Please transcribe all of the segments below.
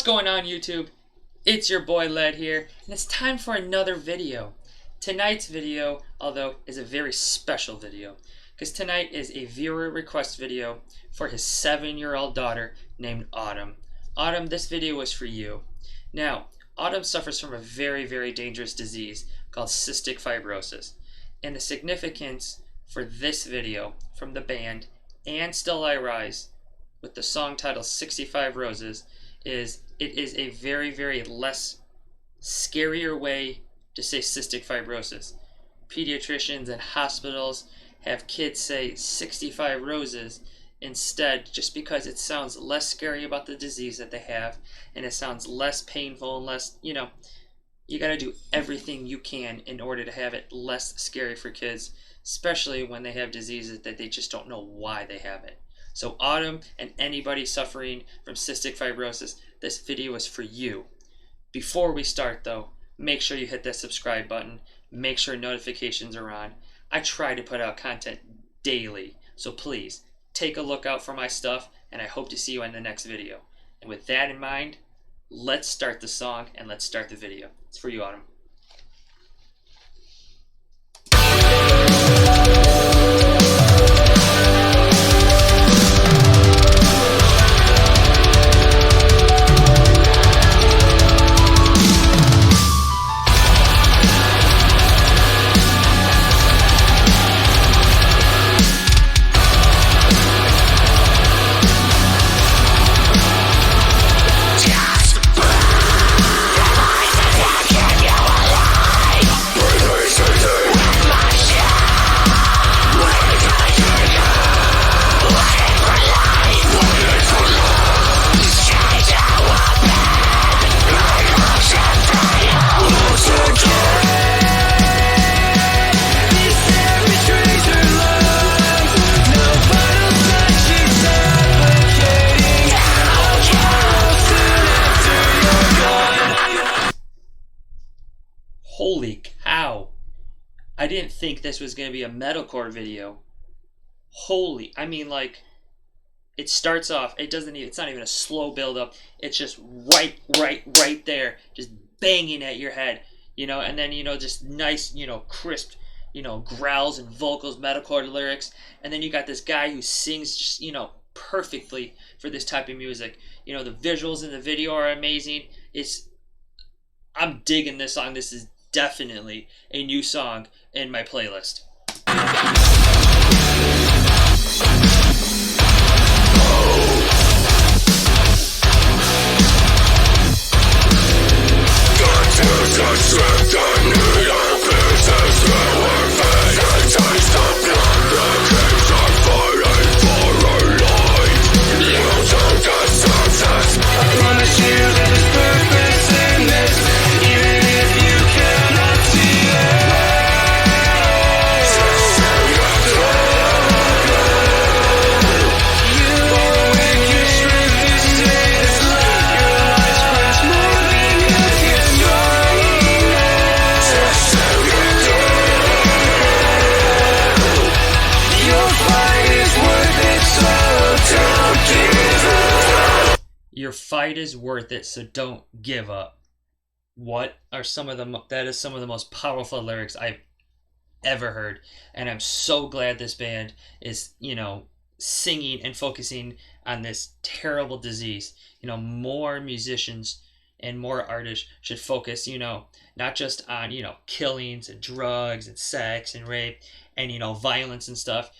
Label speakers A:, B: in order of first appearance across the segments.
A: going on, YouTube? It's your boy Led here, and it's time for another video. Tonight's video, although, is a very special video, because tonight is a viewer request video for his 7-year-old daughter named Autumn. Autumn, this video was for you. Now, Autumn suffers from a very, very dangerous disease called cystic fibrosis, and the significance for this video from the band And Still I Rise with the song titled 65 Roses is it is a very, very less scarier way to say cystic fibrosis. Pediatricians and hospitals have kids say 65 roses instead, just because it sounds less scary about the disease that they have, and it sounds less painful and less, you got to do everything you can in order to have it less scary for kids, especially when they have diseases that they just don't know why they have it. So Autumn and anybody suffering from cystic fibrosis, this video is for you. Before we start though, make sure you hit that subscribe button. Make sure notifications are on. I try to put out content daily, so please take a look out for my stuff, and I hope to see you in the next video. And with that in mind, let's start the song and let's start the video. It's for you, Autumn. Holy cow. I didn't think this was going to be a metalcore video. It starts off, it's not even a slow build up. It's just right there, just banging at your head, and then, just nice, crisp, growls and vocals, metalcore lyrics. And then you got this guy who sings just, perfectly for this type of music. The visuals in the video are amazing. I'm digging this song. This is definitely a new song in my playlist. Your fight is worth it, so don't give up. That is some of the most powerful lyrics I've ever heard. And I'm so glad this band is, singing and focusing on this terrible disease. More musicians and more artists should focus, not just on, killings and drugs and sex and rape and, violence and stuff.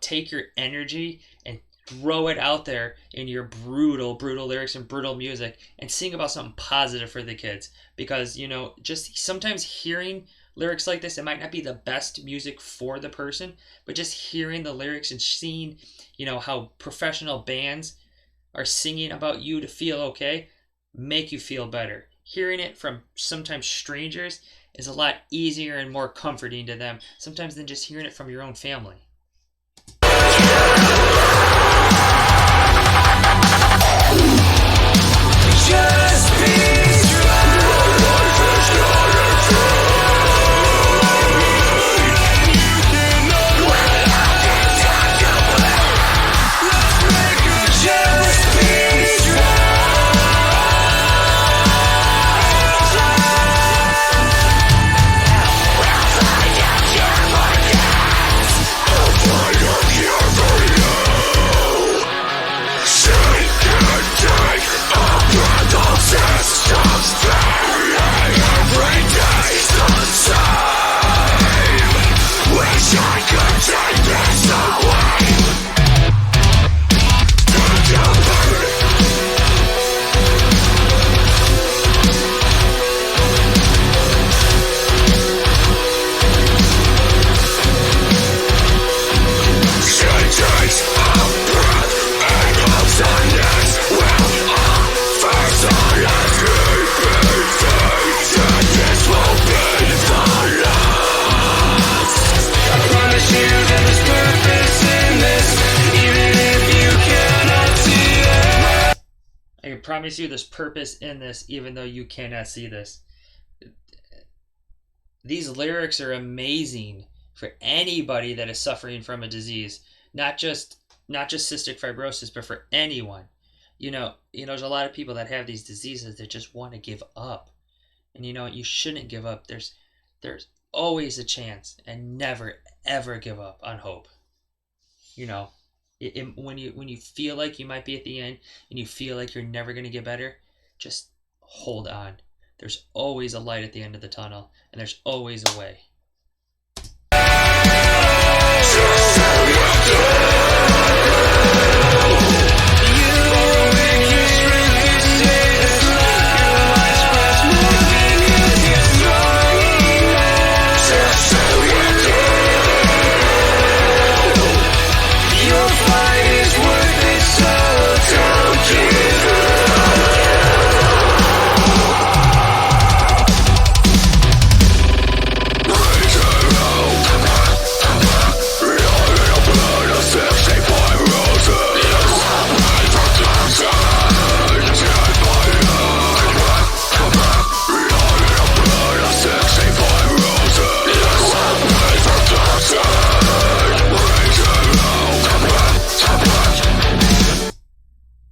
A: Take your energy and throw it out there in your brutal lyrics and brutal music, and sing about something positive for the kids. Because, just sometimes hearing lyrics like this, it might not be the best music for the person, but just hearing the lyrics and seeing, how professional bands are singing about you to feel okay, make you feel better. Hearing it from sometimes strangers is a lot easier and more comforting to them sometimes than just hearing it from your own family. Just be strong. promise you there's purpose in this, even though you cannot see this. These lyrics are amazing for anybody that is suffering from a disease, not just cystic fibrosis, but for anyone. There's a lot of people that have these diseases that just want to give up. And you shouldn't give up. There's always a chance, and never ever give up on hope. When you feel like you might be at the end and you feel like you're never going to get better, just hold on. There's always a light at the end of the tunnel, and there's always a way.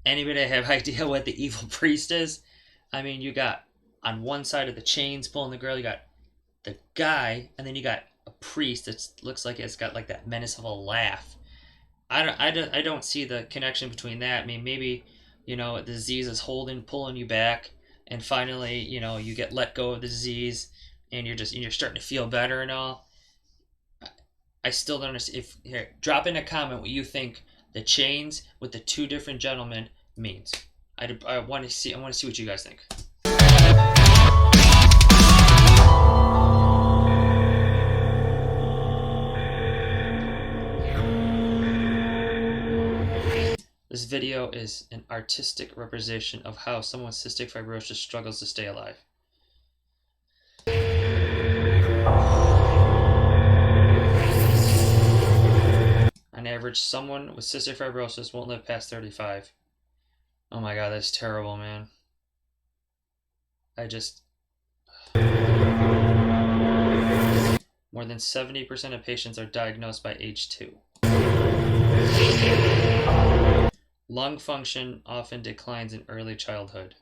A: Anybody have idea what the evil priest is? I mean, you got on one side of the chains pulling the girl, you got the guy, and then you got a priest that looks like it's got like that menace of a laugh. I don't see the connection between that. I mean, maybe the disease is pulling you back, and finally you get let go of the disease, and you're starting to feel better and all. I still don't understand. Here, drop in a comment what you think the chains with the two different gentlemen means. I want to see what you guys think. This video is an artistic representation of how someone with cystic fibrosis struggles to stay alive. On average, someone with cystic fibrosis won't live past 35. Oh my god, that's terrible, man. More than 70% of patients are diagnosed by age 2. Lung function often declines in early childhood.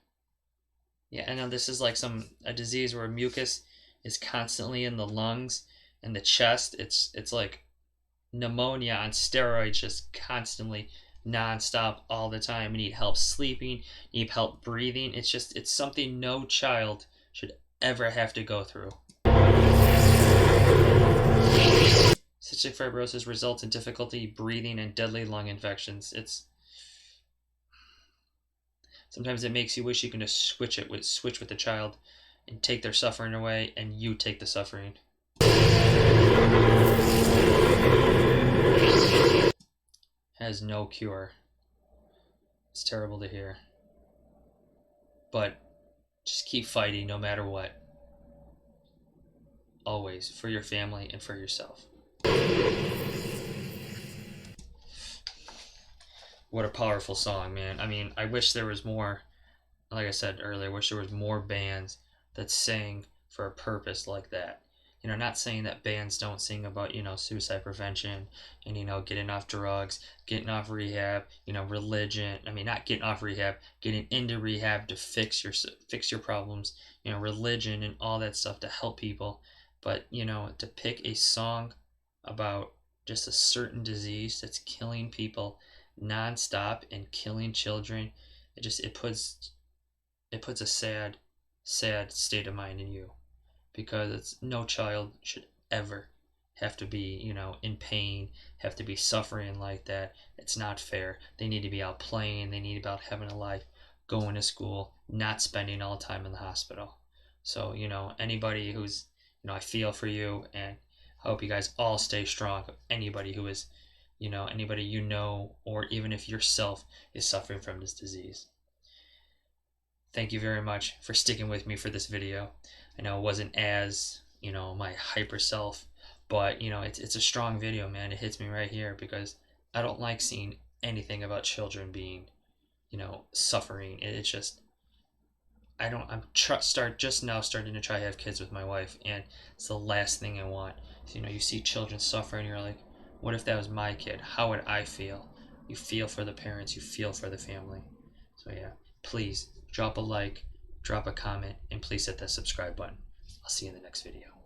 A: Yeah, I know this is like a disease where mucus is constantly in the lungs and the chest. It's like pneumonia on steroids, just constantly, nonstop, all the time. You need help sleeping, you need help breathing. It's something no child should ever have to go through. Cystic fibrosis results in difficulty breathing and deadly lung infections. Sometimes it makes you wish you can just switch with the child and take their suffering away, and you take the suffering. Has no cure. It's terrible to hear. But just keep fighting no matter what. Always, for your family and for yourself. What a powerful song, man. I mean, I wish there was more, like I said earlier, I wish there was more bands that sang for a purpose like that. Not saying that bands don't sing about, suicide prevention and, getting off drugs, getting off rehab, religion. I mean, not getting off rehab, getting into rehab to fix your problems, religion and all that stuff to help people. But, to pick a song about just a certain disease that's killing people nonstop and killing children, it puts a sad state of mind in you, because no child should ever have to be in pain, have to be suffering like that. It's not fair. They need to be out playing, they need to be out having a life, going to school, not spending all the time in the hospital. So anybody who's I feel for you, and I hope you guys all stay strong. Anybody who is anybody or even if yourself is suffering from this disease. Thank you very much for sticking with me for this video. I know it wasn't as, my hyper self, but, it's a strong video, man. It hits me right here because I don't like seeing anything about children being suffering. It's just just now starting to try to have kids with my wife, and it's the last thing I want. So, you see children suffer, and you're like, what if that was my kid? How would I feel? You feel for the parents, you feel for the family. So yeah, please drop a like, drop a comment, and please hit that subscribe button. I'll see you in the next video.